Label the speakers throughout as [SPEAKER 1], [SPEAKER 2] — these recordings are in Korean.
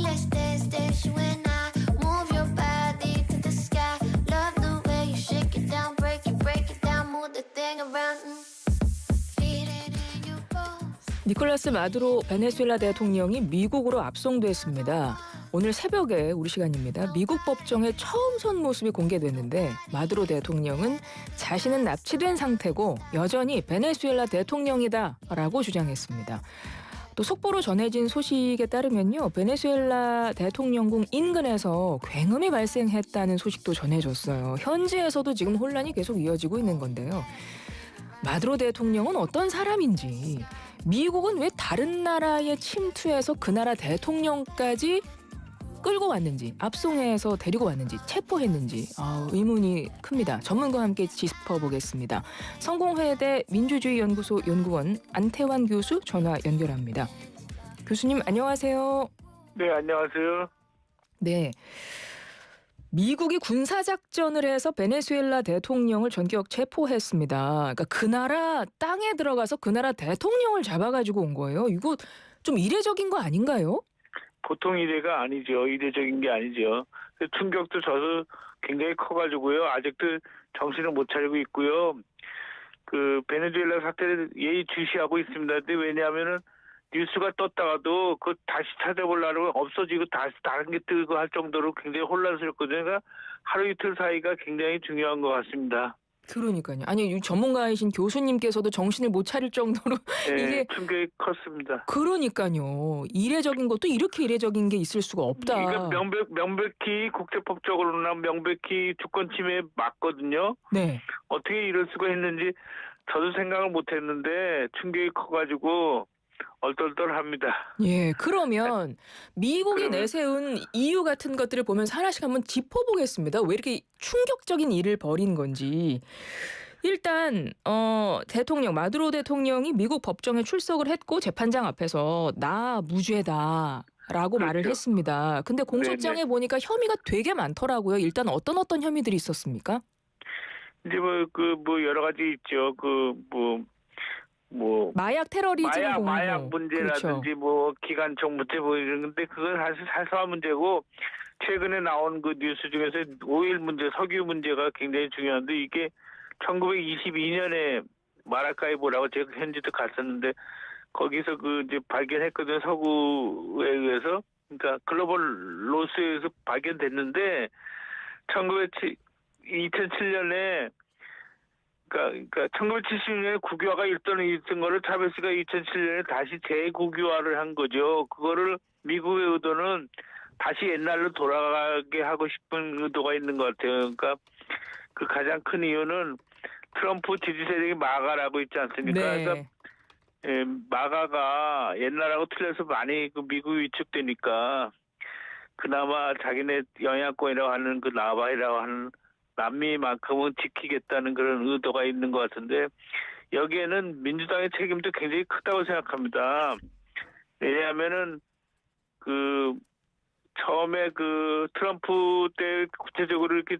[SPEAKER 1] let's dance, dance, you and I. Move your body to the sky. Love the way you shake it down, break it down, move the thing around. Feel it in your bones.
[SPEAKER 2] 니콜라스 마두로 베네수엘라 대통령이 미국으로 압송됐습니다. 오늘 새벽에 우리 시간입니다. 미국 법정에 처음 선 모습이 공개됐는데 마두로 대통령은 자신은 납치된 상태고 여전히 베네수엘라 대통령이다라고 주장했습니다. 또 속보로 전해진 소식에 따르면요. 베네수엘라 대통령궁 인근에서 굉음이 발생했다는 소식도 전해졌어요. 현지에서도 지금 혼란이 계속 이어지고 있는 건데요. 마두로 대통령은 어떤 사람인지, 미국은 왜 다른 나라에 침투해서 그 나라 대통령까지 끌고 왔는지, 압송해서 데리고 왔는지, 체포했는지 의문이 큽니다. 전문가와 함께 짚어보겠습니다. 성공회대 민주주의연구소 연구원 안태환 교수 전화 연결합니다. 교수님 안녕하세요.
[SPEAKER 3] 네, 안녕하세요.
[SPEAKER 2] 네, 미국이 군사작전을 해서 베네수엘라 대통령을 전격 체포했습니다. 그러니까 그 나라 땅에 들어가서 그 나라 대통령을 잡아가지고 온 거예요. 이거 좀 이례적인 거 아닌가요?
[SPEAKER 3] 보통 이례가 아니죠. 이례적인 게 아니죠. 충격도 저도 굉장히 커가지고요. 아직도 정신을 못 차리고 있고요. 그 베네수엘라 사태를 예의주시하고 있습니다. 근데 왜냐하면은 뉴스가 떴다가도 그 다시 찾아보려고 없어지고 다시 다른 게 뜨고 할 정도로 굉장히 혼란스럽거든요. 그러니까 하루 이틀 사이가 굉장히 중요한 것 같습니다.
[SPEAKER 2] 그러니까요. 아니 전문가이신 교수님께서도 정신을 못 차릴 정도로
[SPEAKER 3] 네,
[SPEAKER 2] 이게
[SPEAKER 3] 충격이 컸습니다.
[SPEAKER 2] 그러니까요. 이례적인 것도 이렇게 이례적인 게 있을 수가 없다.
[SPEAKER 3] 그러니까 명백히 국제법적으로나 명백히 주권 침해 맞거든요.
[SPEAKER 2] 네.
[SPEAKER 3] 어떻게 이럴 수가 있는지 저도 생각을 못했는데 충격이 커가지고 얼떨떨합니다.
[SPEAKER 2] 예, 그러면 미국이
[SPEAKER 3] 그러면-
[SPEAKER 2] 내세운 이유 같은 것들을 보면서 하나씩 한번 짚어보겠습니다. 왜 이렇게 충격적인 일을 벌인 건지. 일단 대통령 마두로 대통령이 미국 법정에 출석을 했고 재판장 앞에서 나 무죄다라고 말을
[SPEAKER 3] 그렇죠.
[SPEAKER 2] 했습니다. 근데 공소장에
[SPEAKER 3] 네네.
[SPEAKER 2] 보니까 혐의가 되게 많더라고요. 일단 어떤 혐의들이 있었습니까?
[SPEAKER 3] 이제 여러 가지 있죠.
[SPEAKER 2] 마약 테러리즘 공모.
[SPEAKER 3] 마약 문제라든지
[SPEAKER 2] 그렇죠.
[SPEAKER 3] 기관총 문제 이런데 그건 사실 사소한 문제고 최근에 나온 그 뉴스 중에서 오일 문제, 석유 문제가 굉장히 중요한데 이게 1922년에 마라카이보라고 제가 현지도 갔었는데 거기서 이제 발견했거든요. 서구에 의해서. 그러니까 글로벌 로스에서 발견됐는데 2007년에 그러니까 1970년에 국유화가 있던 거를 차베스가 2007년에 다시 재국유화를 한 거죠. 그거를 미국의 의도는 다시 옛날로 돌아가게 하고 싶은 의도가 있는 것 같아요. 그러니까 그 가장 큰 이유는 트럼프 지지 세력이 마가라고 있지 않습니까?
[SPEAKER 2] 네.
[SPEAKER 3] 그러니까 마가가 옛날하고 틀려서 많이 미국이 위축되니까 그나마 자기네 영향권이라고 하는 그 나바이라고 하는 남미만큼은 지키겠다는 그런 의도가 있는 것 같은데 여기에는 민주당의 책임도 굉장히 크다고 생각합니다. 왜냐하면은 처음에 트럼프 때 구체적으로 이렇게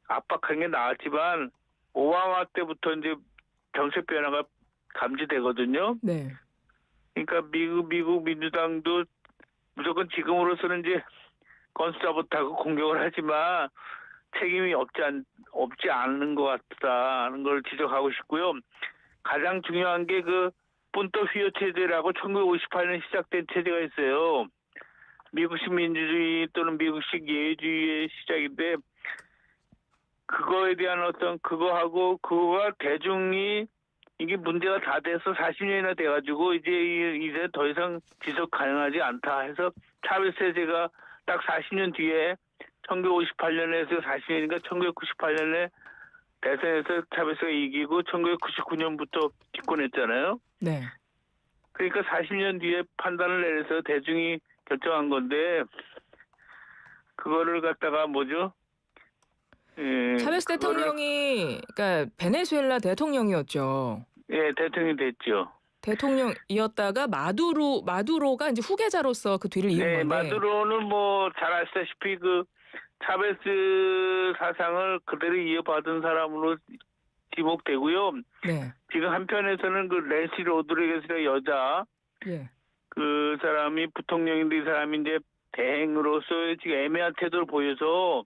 [SPEAKER 3] 압박한 게 나왔지만 오바마 때부터 이제 정책 변화가 감지되거든요.
[SPEAKER 2] 네.
[SPEAKER 3] 그러니까 미국 민주당도 무조건 지금으로서는 이제 건수자 못하고 공격을 하지만 책임이 없지 않은 것 같다는 걸 지적하고 싶고요. 가장 중요한 게 푼토 휘어 체제라고 1958년 시작된 체제가 있어요. 미국식 민주주의 또는 미국식 예주의의 시작인데 그거에 대한 그거가 대중이 이게 문제가 다 돼서 40년이나 돼가지고 이제 더 이상 지속 가능하지 않다 해서 차베스 체제가 딱 40년 뒤에 1958년에서 40년이니까 1998년에 대선에서 차베스가 이기고 1999년부터 집권했잖아요.
[SPEAKER 2] 네.
[SPEAKER 3] 그러니까 40년 뒤에 판단을 내려서 대중이 결정한 건데 그거를 갖다가
[SPEAKER 2] 차베스 대통령이 그러니까 베네수엘라 대통령이었죠.
[SPEAKER 3] 예, 대통령이 됐죠.
[SPEAKER 2] 대통령이었다가 마두로가 이제 후계자로서 그 뒤를 이은
[SPEAKER 3] 네,
[SPEAKER 2] 건데.
[SPEAKER 3] 마두로는 잘 아시다시피 차베스 사상을 그대로 이어받은 사람으로 지목되고요.
[SPEAKER 2] 네.
[SPEAKER 3] 지금 한편에서는 낸시 로드리게스가 여자,
[SPEAKER 2] 예.
[SPEAKER 3] 그 사람이 부통령인데 이 사람이 이제 대행으로서 지금 애매한 태도를 보여서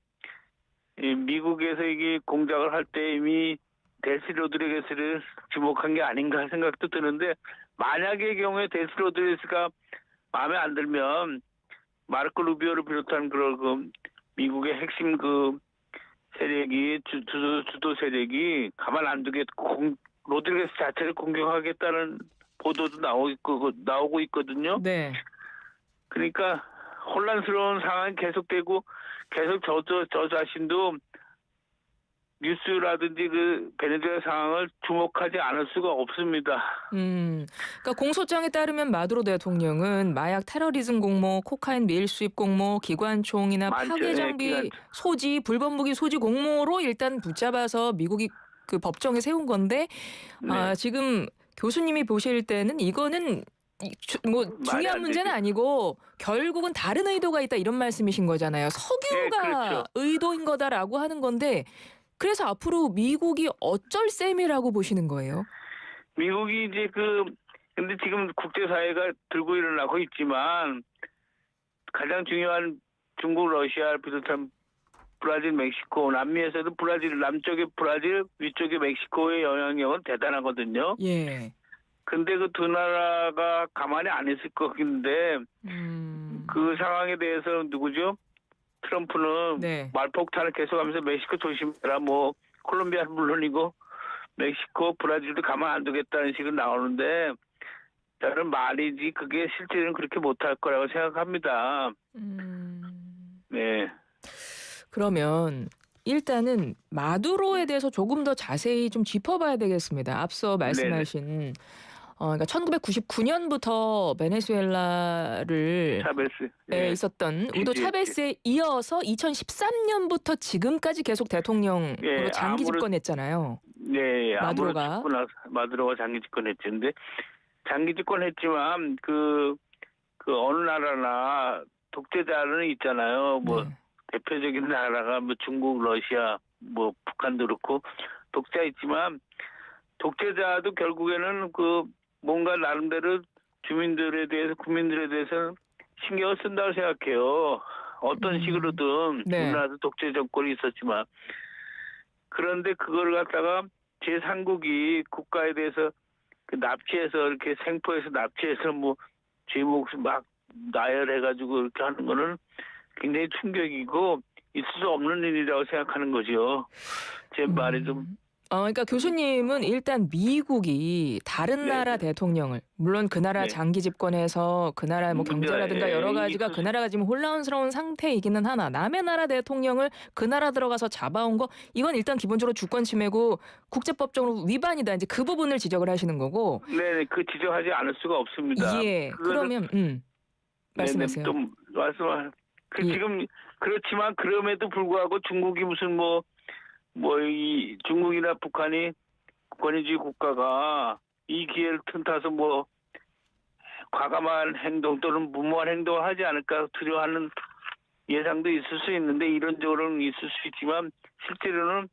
[SPEAKER 3] 이 미국에서 이게 공작을 할 때 이미 델시 로드리게스를 지목한 게 아닌가 생각도 드는데 만약의 경우에 델시 로드리게스가 마음에 안 들면 마르코 루비오를 비롯한 그런 그 미국의 핵심 그 세력이 주도 세력이 가만 안 두겠고 로드리게스 자체를 공격하겠다는 보도도 나오고 있거든요.
[SPEAKER 2] 네.
[SPEAKER 3] 그러니까 혼란스러운 상황이 계속되고 계속 저 자신도 뉴스라든지 그 베네수엘라 상황을 주목하지 않을 수가 없습니다.
[SPEAKER 2] 그러니까 공소장에 따르면 마두로 대통령은 마약 테러리즘 공모, 코카인 밀 수입 공모, 기관총이나
[SPEAKER 3] 많죠.
[SPEAKER 2] 파괴 장비 소지, 불법 무기 소지 공모로 일단 붙잡아서 미국이 그 법정에 세운 건데
[SPEAKER 3] 네.
[SPEAKER 2] 지금 교수님이 보실 때는 이거는 뭐 중요한
[SPEAKER 3] 안
[SPEAKER 2] 문제는
[SPEAKER 3] 되죠.
[SPEAKER 2] 아니고 결국은 다른 의도가 있다 이런 말씀이신 거잖아요. 석유가
[SPEAKER 3] 그렇죠.
[SPEAKER 2] 의도인 거다라고 하는 건데 그래서 앞으로 미국이 어쩔 셈이라고 보시는 거예요?
[SPEAKER 3] 미국이 이제 근데 지금 국제사회가 들고 일어나고 있지만 가장 중요한 중국, 러시아를 비롯한 브라질, 멕시코, 남미에서도 브라질, 남쪽의 브라질, 위쪽의 멕시코의 영향력은 대단하거든요.
[SPEAKER 2] 예.
[SPEAKER 3] 근데 그 두 나라가 가만히 안 있을 것인데 그 상황에 대해서 누구죠? 트럼프는
[SPEAKER 2] 네.
[SPEAKER 3] 말폭탄을 계속하면서 멕시코 조심해라 뭐 콜롬비아는 물론이고 멕시코, 브라질도 가만 안 두겠다는 식으로 나오는데 저는 말이지 그게 실제로는 그렇게 못할 거라고 생각합니다. 네.
[SPEAKER 2] 그러면 일단은 마두로에 대해서 조금 더 자세히 좀 짚어봐야 되겠습니다. 앞서 말씀하신 그러니까 1999년부터 베네수엘라를
[SPEAKER 3] 차베스.
[SPEAKER 2] 있었던 우도 차베스에 이어서 2013년부터 지금까지 계속 대통령으로
[SPEAKER 3] 예,
[SPEAKER 2] 장기 집권했잖아요.
[SPEAKER 3] 네,
[SPEAKER 2] 마두로가.
[SPEAKER 3] 마두로가 장기 집권했죠. 근데 장기 집권했지만 그 어느 나라나 독재자는 있잖아요. 뭐
[SPEAKER 2] 네.
[SPEAKER 3] 대표적인 나라가 뭐 중국, 러시아, 뭐 북한도 그렇고 독재자 있지만 독재자도 결국에는 그 뭔가 나름대로 주민들에 대해서 국민들에 대해서 신경을 쓴다고 생각해요. 어떤 식으로든
[SPEAKER 2] 네.
[SPEAKER 3] 우리나라도 독재 정권이 있었지만 그런데 그걸 갖다가 제3국이 국가에 대해서 그 납치해서 이렇게 생포해서 납치해서 뭐 죄목 막 나열해가지고 이렇게 하는 거는 굉장히 충격이고 있을 수 없는 일이라고 생각하는 거죠. 제 말이 좀.
[SPEAKER 2] 그러니까 교수님은 일단 미국이 다른 나라 대통령을 물론 그 나라 장기 집권해서 그 나라의 뭐 경제라든가 여러 가지가 그 나라가 지금 혼란스러운 상태이기는 하나 남의 나라 대통령을 그 나라 들어가서 잡아온 거 이건 일단 기본적으로 주권 침해고 국제법적으로 위반이다. 이제 그 부분을 지적을 하시는 거고.
[SPEAKER 3] 네, 그 지적하지 않을 수가 없습니다.
[SPEAKER 2] 예. 그러면 말씀하세요.
[SPEAKER 3] 좀 말씀을.
[SPEAKER 2] 예.
[SPEAKER 3] 지금 그렇지만 그럼에도 불구하고 중국이 무슨 이 중국이나 북한이 권위주의 국가가 이 기회를 틈타서 뭐 과감한 행동 또는 무모한 행동을 하지 않을까 두려워하는 예상도 있을 수 있는데 이론적으로는 있을 수 있지만 실제로는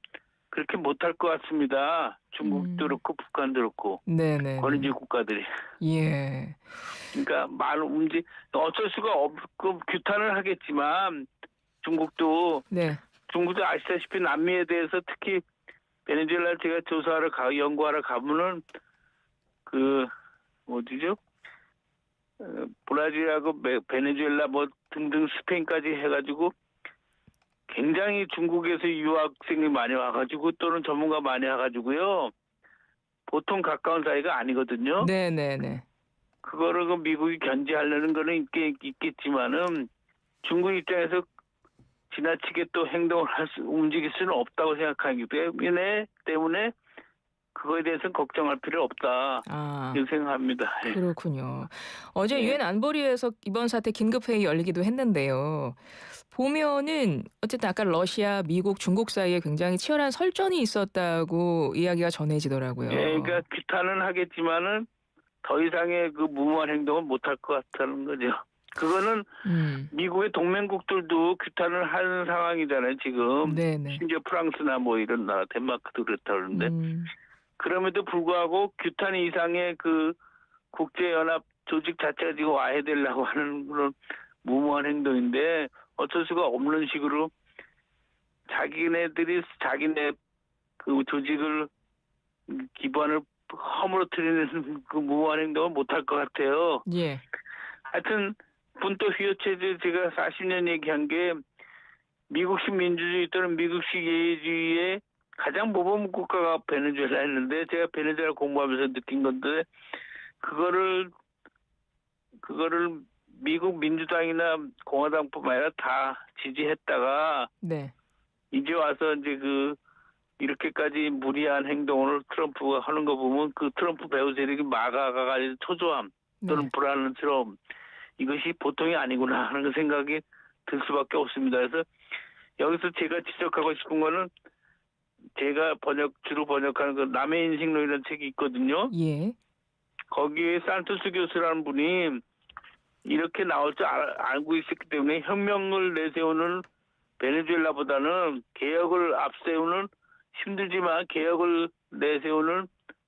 [SPEAKER 3] 그렇게 못할 것 같습니다. 중국도 그렇고 북한도 그렇고
[SPEAKER 2] 네네.
[SPEAKER 3] 권위주의 국가들이.
[SPEAKER 2] 예.
[SPEAKER 3] 그러니까 어쩔 수가 없고 규탄을 하겠지만 중국도 아시다시피 남미에 대해서 특히 베네수엘라 제가 연구하러 가면은 브라질하고 베네수엘라 뭐 등등 스페인까지 해가지고 굉장히 중국에서 유학생이 많이 와가지고 또는 전문가 많이 와가지고요. 보통 가까운 사이가 아니거든요.
[SPEAKER 2] 네네네.
[SPEAKER 3] 그거를 미국이 견제하려는 거는 있겠지만은 중국 입장에서 지나치게 또 행동을 움직일 수는 없다고 생각하기 때문에 그거에 대해서는 걱정할 필요 없다. 이렇게 생각합니다.
[SPEAKER 2] 그렇군요. 어제 유엔 안보리에서 이번 사태 긴급회의 열리기도 했는데요. 보면은 어쨌든 아까 러시아, 미국, 중국 사이에 굉장히 치열한 설전이 있었다고 이야기가 전해지더라고요.
[SPEAKER 3] 그러니까 규탄은 하겠지만은 더 이상의 그 무모한 행동은 못할 것 같다는 거죠. 그거는 미국의 동맹국들도 규탄을 하는 상황이잖아요, 지금.
[SPEAKER 2] 네네.
[SPEAKER 3] 심지어 프랑스나 뭐 이런 나라, 덴마크도 그렇다 그러는데. 그럼에도 불구하고 규탄 이상의 그 국제연합 조직 자체가 지금 와해되려고 하는 그런 무모한 행동인데 어쩔 수가 없는 식으로 자기네들이 자기네 그 조직을 기반을 허물어뜨리는 그 무모한 행동을 못할 것 같아요.
[SPEAKER 2] 예.
[SPEAKER 3] 하여튼 분토 휘어체제 제가 40년 얘기한 게 미국식 민주주의 또는 미국식 예의주의의 가장 모범 국가가 베네수엘라였는데 제가 베네수엘라 공부하면서 느낀 건데 그거를 미국 민주당이나 공화당뿐만 아니라 다 지지했다가
[SPEAKER 2] 네.
[SPEAKER 3] 이제 와서 이제 이렇게까지 무리한 행동을 트럼프가 하는 거 보면 그 트럼프 배후 세력이 마가가 가진 초조함 또는
[SPEAKER 2] 네.
[SPEAKER 3] 불안스러움 이것이 보통이 아니구나 하는 생각이 들 수밖에 없습니다. 그래서 여기서 제가 지적하고 싶은 거는 제가 주로 번역하는 그 남의 인식론이라는 책이 있거든요.
[SPEAKER 2] 예.
[SPEAKER 3] 거기에 산토스 교수라는 분이 이렇게 나올 줄 알고 있었기 때문에 혁명을 내세우는 베네수엘라보다는 개혁을 앞세우는 힘들지만 개혁을 내세우는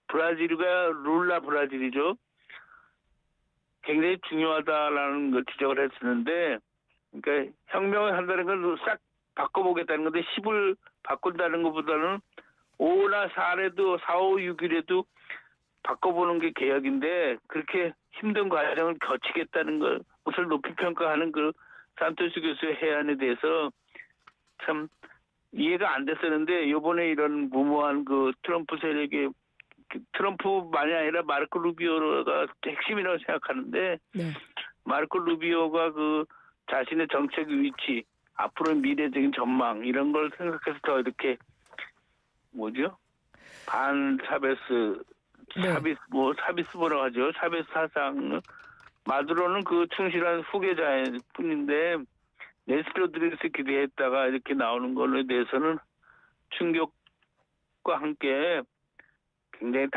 [SPEAKER 3] 브라질과 룰라 브라질이죠. 굉장히 중요하다라는 걸 지적을 했었는데 그러니까 혁명을 한다는 건 싹 바꿔보겠다는 건데 10을 바꾼다는 것보다는 5나 4래도 4, 5, 6일에도 바꿔보는 게 개혁인데 그렇게 힘든 과정을 거치겠다는 것을 높이 평가하는 그 산토스 교수의 해안에 대해서 참 이해가 안 됐었는데 이번에 이런 무모한 그 트럼프 세력의 트럼프만이 아니라 마르코 루비오가 핵심이라고 생각하는데
[SPEAKER 2] 네.
[SPEAKER 3] 마르코 루비오가 그 자신의 정책 위치 앞으로의 미래적인 전망 이런 걸 생각해서 더 이렇게 뭐죠? 반차베스
[SPEAKER 2] 네.
[SPEAKER 3] 사비스 뭐라고 하죠? 차베스 사상 마두로는 그 충실한 후계자일 뿐인데 넬시 로드리게스 기대했다가 이렇게 나오는 걸로 대해서는 충격과 함께 굉장히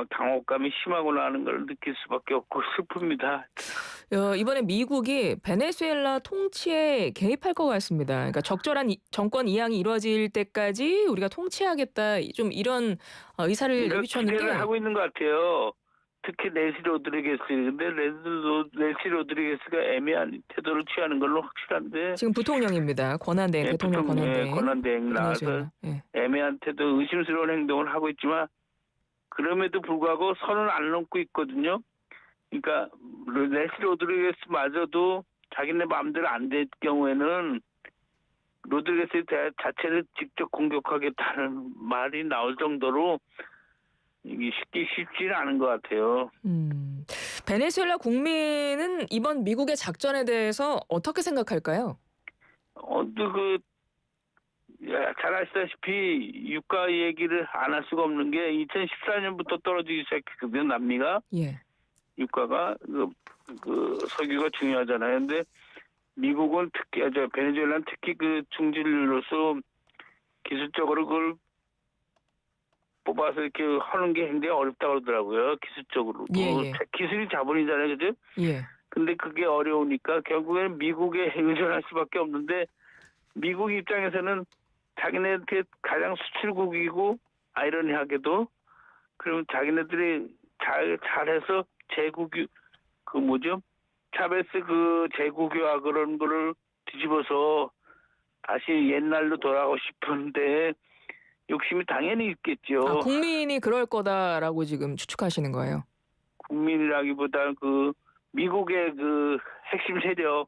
[SPEAKER 3] 당혹감이 심하구나 하는 걸 느낄 수밖에 없고 슬픕니다.
[SPEAKER 2] 이번에 미국이 베네수엘라 통치에 개입할 것 같습니다. 그러니까 적절한 정권 이양이 이루어질 때까지 우리가 통치하겠다. 좀 이런 의사를 내비쳤는데
[SPEAKER 3] 기대를 하고 있는 것 같아요. 특히 넬시 로드리게스. 근데 넬시 로드리게스가 애매한 태도를 취하는 걸로 확실한데
[SPEAKER 2] 지금 부통령입니다. 권한대행, 대통령
[SPEAKER 3] 권한대행 나와서
[SPEAKER 2] 베네수엘라. 예.
[SPEAKER 3] 애매한 태도, 의심스러운 행동을 하고 있지만 그럼에도 불구하고 선을 안 넘고 있거든요. 그러니까 넬시 로드리게스마저도 자기네 마음대로 안 될 경우에는 로드리게스 자체를 직접 공격하겠다는 말이 나올 정도로 이게 쉽지는 않은 것 같아요.
[SPEAKER 2] 베네수엘라 국민은 이번 미국의 작전에 대해서 어떻게 생각할까요?
[SPEAKER 3] 잘 아시다시피 유가 얘기를 안 할 수가 없는 게 2014년부터 떨어지기 시작했거든요. 남미가.
[SPEAKER 2] 예.
[SPEAKER 3] 유가가 그 석유가 중요하잖아요. 근데 미국은 특히 베네수엘라는 특히 그 중진로서 기술적으로 그걸 뽑아서 이렇게 하는 게 굉장히 어렵다고 그러더라고요. 기술적으로.
[SPEAKER 2] 예.
[SPEAKER 3] 기술이 자본이잖아요. 그죠?
[SPEAKER 2] 예.
[SPEAKER 3] 근데 그게 어려우니까 결국에는 미국에 의존할 수밖에 없는데 미국 입장에서는 자기네한테 가장 수출국이고 아이러니하게도 그러면 자기네들이 잘해서 차베스 그 재국유화 그런 거를 뒤집어서 다시 옛날로 돌아가고 싶은데 욕심이 당연히 있겠죠.
[SPEAKER 2] 국민이 그럴 거다라고 지금 추측하시는 거예요?
[SPEAKER 3] 국민이라기보다 그 미국의 그 핵심 세력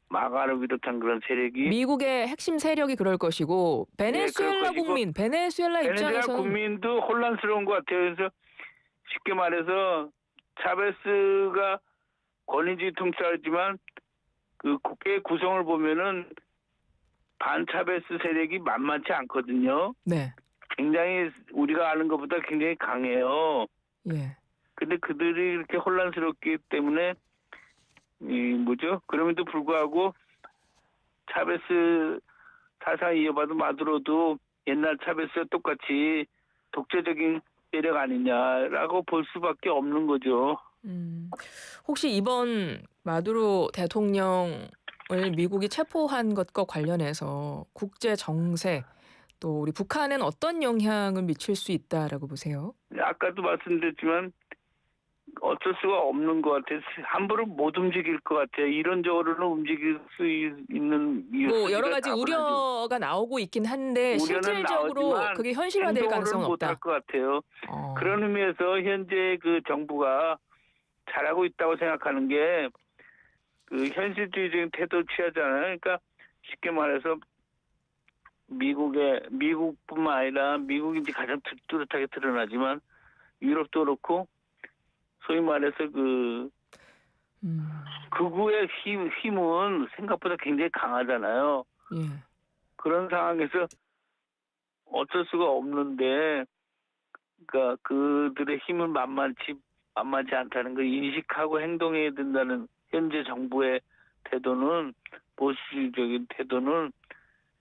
[SPEAKER 3] 마가를 비롯한 그런 세력이
[SPEAKER 2] 미국의 핵심 세력이 그럴 것이고 베네수엘라 국민, 베네수엘라 입장에서는
[SPEAKER 3] 국민도 혼란스러운 것 같아요. 그래서 쉽게 말해서 차베스가 권위주의 통치하지만 그 국회 구성을 보면은 반차베스 세력이 만만치 않거든요.
[SPEAKER 2] 네.
[SPEAKER 3] 굉장히 우리가 아는 것보다 굉장히 강해요.
[SPEAKER 2] 예.
[SPEAKER 3] 근데 그들이 이렇게 혼란스럽기 때문에 그럼에도 불구하고 차베스 사상 이어받은 마두로도 옛날 차베스와 똑같이 독재적인 세력 아니냐라고 볼 수밖에 없는 거죠.
[SPEAKER 2] 혹시 이번 마두로 대통령을 미국이 체포한 것과 관련해서 국제 정세 또 우리 북한은 어떤 영향을 미칠 수 있다라고 보세요?
[SPEAKER 3] 아까도 말씀드렸지만 어쩔 수가 없는 것 같아요. 함부로 못 움직일 것 같아요. 이론적으로는 움직일 수 있는
[SPEAKER 2] 뭐 여러
[SPEAKER 3] 소지가
[SPEAKER 2] 가지
[SPEAKER 3] 다분하죠.
[SPEAKER 2] 우려가 나오고 있긴 한데
[SPEAKER 3] 우려는
[SPEAKER 2] 실질적으로
[SPEAKER 3] 나오지만
[SPEAKER 2] 그게 현실화될 가능성은
[SPEAKER 3] 행동으로는
[SPEAKER 2] 없다.
[SPEAKER 3] 못할 것 같아요.
[SPEAKER 2] 어.
[SPEAKER 3] 그런 의미에서 현재 그 정부가 잘하고 있다고 생각하는 게 그 현실주의적인 태도를 취하잖아요. 그러니까 쉽게 말해서 미국뿐만 아니라 미국이 이제 가장 뚜렷하게 드러나지만 유럽도 그렇고 소위 말해서 그 극우의 힘은 생각보다 굉장히 강하잖아요.
[SPEAKER 2] 예.
[SPEAKER 3] 그런 상황에서 어쩔 수가 없는데, 그러니까 그들의 힘은 만만치 않다는 걸 인식하고 행동해야 된다는 현재 정부의 태도는 보수적인 태도는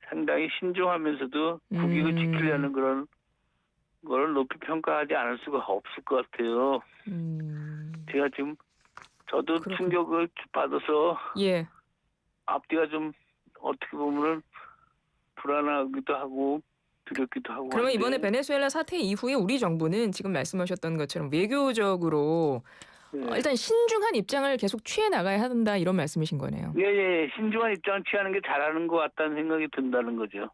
[SPEAKER 3] 상당히 신중하면서도 국익을 지키려는 그런 걸 높이 평가하지 않을 수가 없을 것 같아요. 제가 지금 저도
[SPEAKER 2] 그렇군요.
[SPEAKER 3] 충격을 받아서
[SPEAKER 2] 예.
[SPEAKER 3] 앞뒤가 좀 어떻게 보면은 불안하기도 하고 두렵기도 하고.
[SPEAKER 2] 그러면
[SPEAKER 3] 한데,
[SPEAKER 2] 이번에 베네수엘라 사태 이후에 우리 정부는 지금 말씀하셨던 것처럼 외교적으로
[SPEAKER 3] 네.
[SPEAKER 2] 일단 신중한 입장을 계속 취해 나가야 한다 이런 말씀이신 거네요.
[SPEAKER 3] 예, 신중한 입장을 취하는 게 잘하는 것 같다는 생각이 든다는 거죠.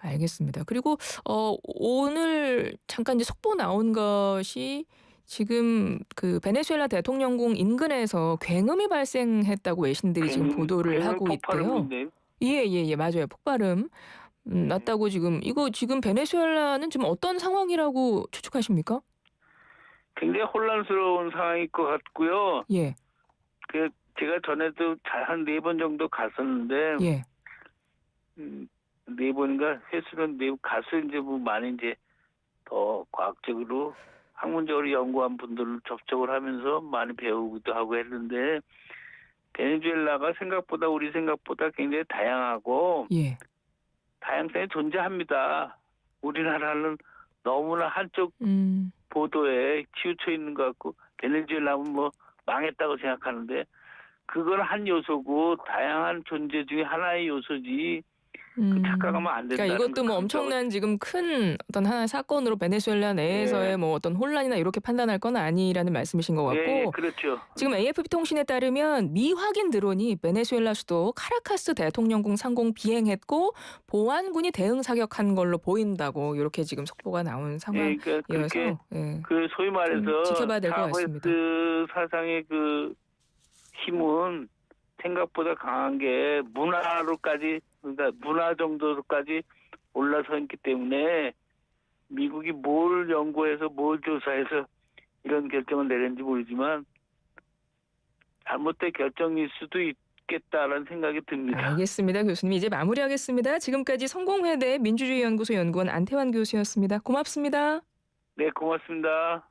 [SPEAKER 2] 알겠습니다. 그리고 오늘 잠깐 이제 속보 나온 것이 지금 그 베네수엘라 대통령궁 인근에서 굉음이 발생했다고 외신들이 지금 보도를 하고 있대요. 예, 맞아요. 폭발음 났다고 이거 지금 베네수엘라는 지금 어떤 상황이라고 추측하십니까?
[SPEAKER 3] 굉장히 혼란스러운 상황일 것 같고요.
[SPEAKER 2] 예.
[SPEAKER 3] 그 제가 전에도 한 4번 정도 갔었는데,
[SPEAKER 2] 예.
[SPEAKER 3] 4번인가 횟수는 4번 가서 이제 뭐 많이 이제 더 과학적으로 학문적으로 연구한 분들을 접촉을 하면서 많이 배우기도 하고 했는데, 베네수엘라가 우리 생각보다 굉장히 다양하고
[SPEAKER 2] 예.
[SPEAKER 3] 다양성이 존재합니다. 우리나라는 너무나 한쪽 보도에 치우쳐 있는 것 같고 베네수엘라는 뭐 망했다고 생각하는데 그건 한 요소고 다양한 존재 중에 하나의 요소지 착각하면 안 된다.
[SPEAKER 2] 그러니까 이것도 뭐 엄청난 지금 큰 어떤 하나의 사건으로 베네수엘라 내에서의
[SPEAKER 3] 예.
[SPEAKER 2] 뭐 어떤 혼란이나 이렇게 판단할 건 아니라는 말씀이신 것 같고
[SPEAKER 3] 예, 그렇죠.
[SPEAKER 2] 지금 AFP 통신에 따르면 미확인 드론이 베네수엘라 수도 카라카스 대통령궁 상공 비행했고 보안군이 대응 사격한 걸로 보인다고 이렇게 지금 속보가 나온 상황이어서
[SPEAKER 3] 그러니까 그 소위 말해서
[SPEAKER 2] 지켜봐야 될 것 같습니다.
[SPEAKER 3] 샤베스 사상의 그 힘은 생각보다 강한 게 그러니까 문화 정도로까지 올라서 있기 때문에 미국이 뭘 연구해서 뭘 조사해서 이런 결정을 내렸는지 모르지만 잘못된 결정일 수도 있겠다라는 생각이 듭니다.
[SPEAKER 2] 알겠습니다. 교수님 이제 마무리하겠습니다. 지금까지 성공회대 민주주의연구소 연구원 안태환 교수였습니다. 고맙습니다.
[SPEAKER 3] 네, 고맙습니다.